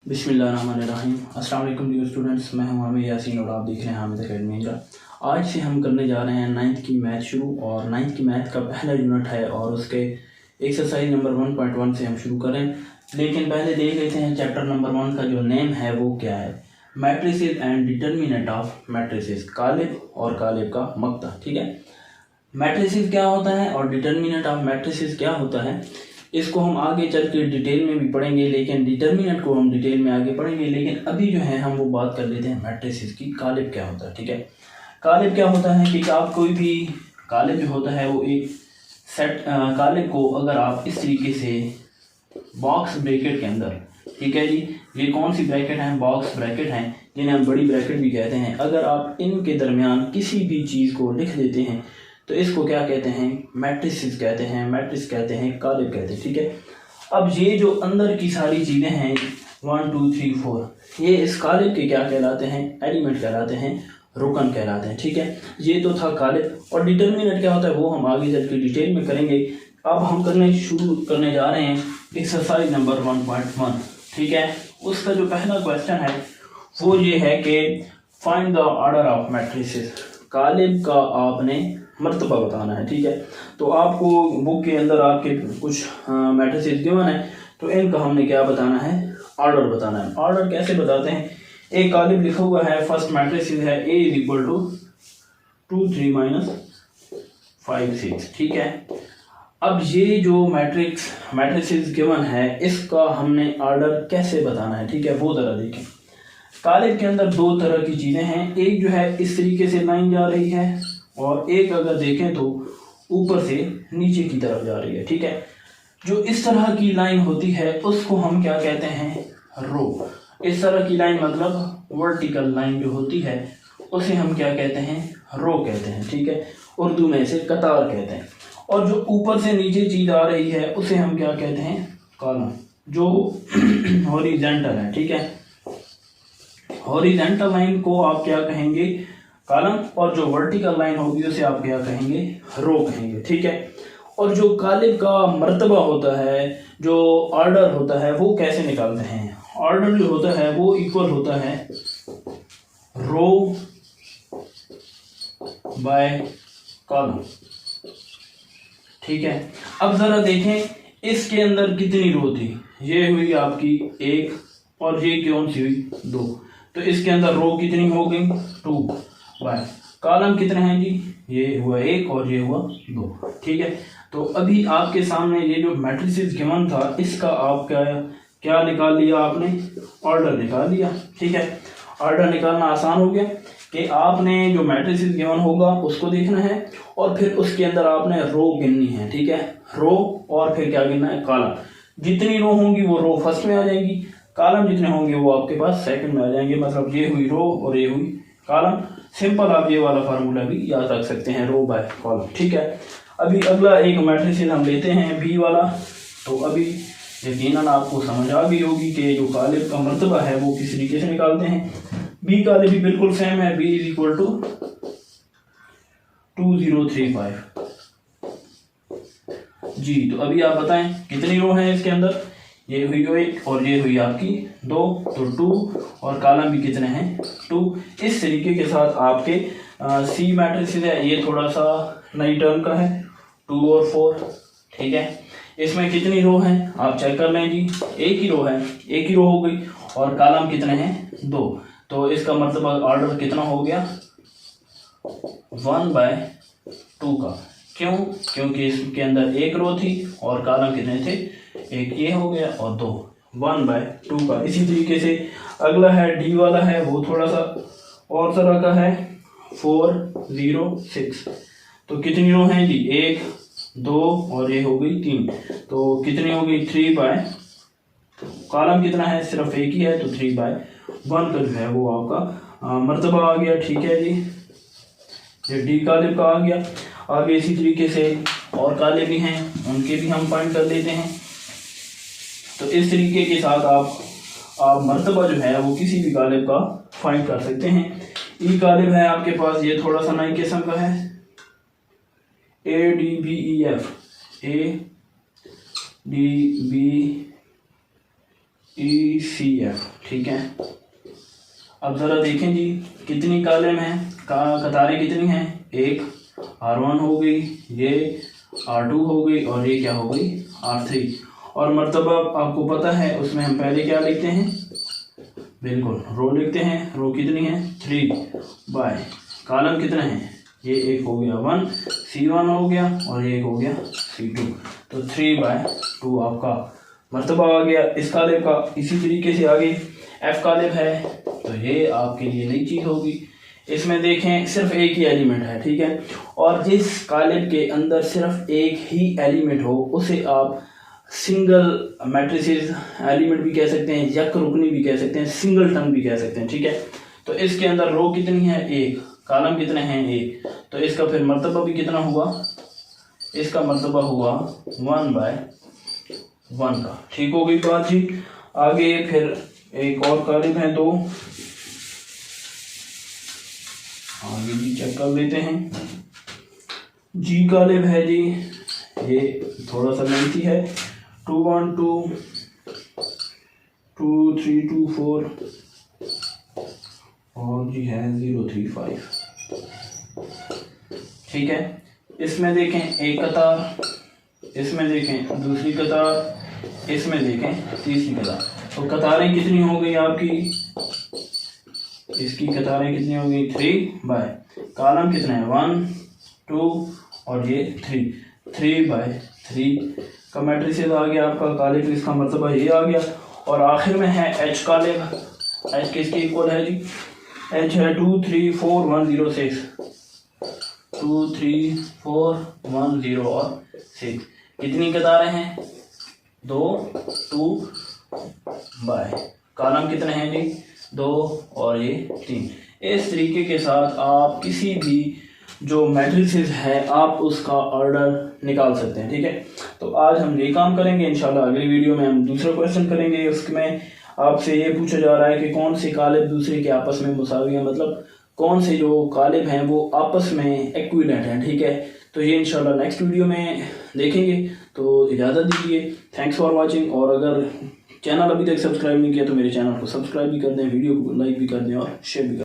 बिस्मिल्लाहिर्रहमानिर्रहीम। अस्सलाम वालेकुम डियर स्टूडेंट्स, मैं हूं हामिद यासीन और आप देख रहे हैं हामिद अकेडमी इंडिया। आज से हम करने जा रहे हैं 9th की मैथ शुरू, और 9th की मैथ का पहला यूनिट है और उसके एक्सरसाइज नंबर 1.1 से हम शुरू करें। लेकिन पहले देख लेते हैं चैप्टर नंबर 1 का जो नेम है वो क्या है। Matrices and determinant of matrices, कालिब और कालिब का मक्ता। ठीक है, मैट्रिसेस क्या होता है और डिटर्मिनेंट ऑफ मैट्रिसेस क्या होता है, इसको हम आगे चल के डिटेल में भी पढ़ेंगे, लेकिन डिटर्मिनेंट को हम डिटेल में आगे पढ़ेंगे। लेकिन अभी जो है हम वो बात कर लेते हैं मैट्रिसेस की, कालिब क्या होता है। ठीक है, कालिब क्या होता है कि आप कोई भी कालिब जो होता है वो एक सेट कालिब को अगर आप इस तरीके से बॉक्स ब्रैकेट के अंदर, ठीक है जी, ये कौन सी ब्रैकेट हैं, बॉक्स ब्रैकेट हैं, जिन्हें हम बड़ी ब्रैकेट भी कहते हैं। अगर आप इनके दरमियान किसी भी चीज़ को लिख देते हैं तो इसको क्या कहते हैं, मैट्रिसेस कहते हैं, मैट्रिक्स कहते हैं, कालिब कहते हैं। ठीक है, अब ये जो अंदर की सारी चीज़ें हैं 1 2 3 4, ये इस कालिब के क्या कहलाते हैं, एलिमेंट कहलाते हैं, रुकन कहलाते हैं। ठीक है, ये तो था कालिब। और डिटर्मिनेंट क्या होता है वो हम आगे चल के डिटेल में करेंगे। अब हम शुरू करने जा रहे हैं एक्सरसाइज नंबर 1.1। ठीक है, उसका जो पहला क्वेश्चन है वो ये है कि find the order of matrices, कालिब का आपने मर्तबा बताना है। ठीक है, तो आपको बुक के अंदर आपके कुछ मैट्रिसेस गिवन है, तो इनका हमने क्या बताना है, ऑर्डर बताना है। ऑर्डर कैसे बताते हैं, एक कालिब लिखा हुआ है, फर्स्ट मैट्रिसेस है A = 2 3 - 5 6। ठीक है, अब ये जो मैट्रिसेस गिवन है इसका हमने ऑर्डर कैसे बताना है। ठीक है, वो ज़रा देखें। कालिब के अंदर दो तरह की चीज़ें हैं, एक जो है इस तरीके से लाइन जा रही है और एक अगर देखें तो ऊपर से नीचे की तरफ जा रही है। ठीक है, जो इस तरह की लाइन होती है उसको हम क्या कहते हैं, रो। इस तरह की लाइन मतलब वर्टिकल लाइन जो होती है उसे हम क्या कहते हैं, रो कहते हैं। ठीक है, उर्दू में इसे कतार कहते हैं। और जो ऊपर से नीचे चीज़ आ रही है उसे हम क्या कहते हैं, कॉलम, जो हॉरिजॉन्टल है। ठीक है, हॉरिजॉन्टल लाइन को आप क्या कहेंगे, कॉलम, और जो वर्टिकल लाइन होगी उसे आप क्या कहेंगे, रो कहेंगे। ठीक है, और जो कालिब का मर्तबा होता है, जो ऑर्डर होता है वो कैसे निकालते हैं, ऑर्डर जो होता है वो इक्वल होता है रो बाय कॉलम। ठीक है, अब जरा देखें इसके अंदर कितनी रो थी, ये हुई आपकी 1 और ये कौन सी हुई 2, तो इसके अंदर रो कितनी हो गई 2 बाय कॉलम कितने हैं जी, ये हुआ 1 और ये हुआ 2। ठीक है, तो अभी आपके सामने ये जो मैट्रिसेस गिवन था इसका आप क्या निकाल लिया, आपने ऑर्डर निकाल लिया। ठीक है, ऑर्डर निकालना आसान हो गया कि आपने जो मैट्रिसेस गिवन होगा उसको देखना है और फिर उसके अंदर आपने रो गिननी है। ठीक है, रो और फिर क्या गिनना है, कॉलम। जितनी रो होंगी वो रो फर्स्ट में आ जाएंगी, कॉलम जितने होंगे वो आपके पास सेकंड में आ जाएंगे। मतलब ये हुई रो और ये हुई कॉलम। सिंपल आप ये वाला फार्मूला भी याद रख सकते हैं, रो बाय कॉलम। ठीक है, अभी अगला एक मैट्रिसेस हम लेते हैं बी वाला। तो अभी यकीनन आपको समझ आ गई होगी कि जो कालिब का मर्तबा है वो किस तरीके से निकालते हैं। बी कालिब भी बिल्कुल सेम है, बी = 2035 जी। तो अभी आप बताएं कितनी रो हैं इसके अंदर, ये हुई 1 और ये हुई आपकी 2, तो 2 और कॉलम भी कितने हैं 2। इस तरीके के साथ आपके सी मैट्रिसेस है, ये थोड़ा सा नई टर्म का है, 2 और 4। ठीक है, इसमें कितनी रो हैं आप चेक कर लें जी, एक ही रो है, एक ही रो हो गई, और कॉलम कितने हैं 2, तो इसका मतलब ऑर्डर कितना हो गया 1/2 का। क्यों, क्योंकि इसके अंदर एक रो थी और कॉलम कितने थे, एक, ये हो गया और 2, 1/2 का। इसी तरीके से अगला है डी वाला है, वो थोड़ा सा और तरह का है, 4 0 6। तो कितनी रो हैं जी, 1 2 और ये हो गई 3, तो कितनी हो गई 3/, कॉलम कितना है, सिर्फ एक ही है, तो 3/1 का जो है वो आपका मर्तबा आ गया। ठीक है जी, ये डी कालिब का आ गया। आगे इसी तरीके से और कालिब भी हैं, उनके भी हम फाइंड कर लेते हैं। तो इस तरीके के साथ आप मर्तबा जो है वो किसी भी कालिब का फाइंड कर सकते हैं। ई कालिब है आपके पास, ये थोड़ा सा नई किस्म का है, ADBEF, ADBEF ECF, ठीक है। अब ज़रा देखें जी कितनी कॉलम है, कतारें कितनी हैं, एक R1 हो गई, ये R2 हो गई और ये क्या हो गई R3। और मर्तबा आपको पता है उसमें हम पहले क्या लिखते हैं, बिल्कुल रो लिखते हैं। रो कितनी है 3 बाय कॉलम कितने हैं, ये एक हो गया 1 C1 हो गया और ये एक हो गया C2, तो 3/2 आपका मर्तबा आ गया इस कॉलम का। इसी तरीके से आगे F कॉलम है तो ये आपके लिए नई चीज़ होगी। इसमें देखें सिर्फ एक ही एलिमेंट है, ठीक है। और जिस कॉलम के अंदर सिर्फ एक ही एलिमेंट हो उसे आप सिंगल मैट्रिसेस एलिमेंट भी कह सकते हैं, यक रुकनी भी कह सकते हैं, सिंगल टर्म भी कह सकते हैं, ठीक है। तो इसके अंदर रो कितनी है, एक, कॉलम कितने हैं, एक, तो इसका फिर मर्तबा भी कितना हुआ, इसका मर्तबा हुआ 1/1 का। ठीक हो गई बात जी। आगे फिर एक और कॉलम है 2, आगे जी चेक कर लेते हैं। जी कॉलम है जी, ये थोड़ा सा लेंथी है, 2 1 2 2 3 2 4 और जी है 0 3 5, ठीक है। इसमें देखें एक कतार, इसमें देखें दूसरी कतार, इसमें देखें तीसरी कतार। तो कतारें कितनी हो गई आपकी, इसकी कतारें कितनी हो गई 3 बाय कॉलम कितने हैं 1 2 और ये 3/3 का मैट्रिसेस आ गया आपका कॉलम, इसका मतलब ये आ गया। और आखिर में है H कॉलम, H किसके इक्वल है जी, H है 2 3 4 1 0 6, 2 3 4 1 0 और 6। कितनी कतारें हैं 2 2 बाय कॉलम कितने हैं जी 2 और ये 3। इस तरीके के साथ आप किसी भी जो मैट्रिसेस है आप उसका ऑर्डर निकाल सकते हैं, ठीक है। तो आज हम ये काम करेंगे, इंशाल्लाह अगली वीडियो में हम दूसरा क्वेश्चन करेंगे। उसमें आपसे ये पूछा जा रहा है कि कौन से कॉलम दूसरे के आपस में मुसावी हैं, मतलब कौन से जो कॉलम हैं वो आपस में इक्विवेलेंट हैं, ठीक है। तो ये इंशाल्लाह नेक्स्ट वीडियो में देखेंगे। तो इजाज़त दीजिए, थैंक्स फॉर वॉचिंग। और अगर चैनल अभी तक सब्सक्राइब नहीं किया तो मेरे चैनल को सब्सक्राइब भी कर दें, वीडियो को लाइक भी कर दें और शेयर भी कर दें।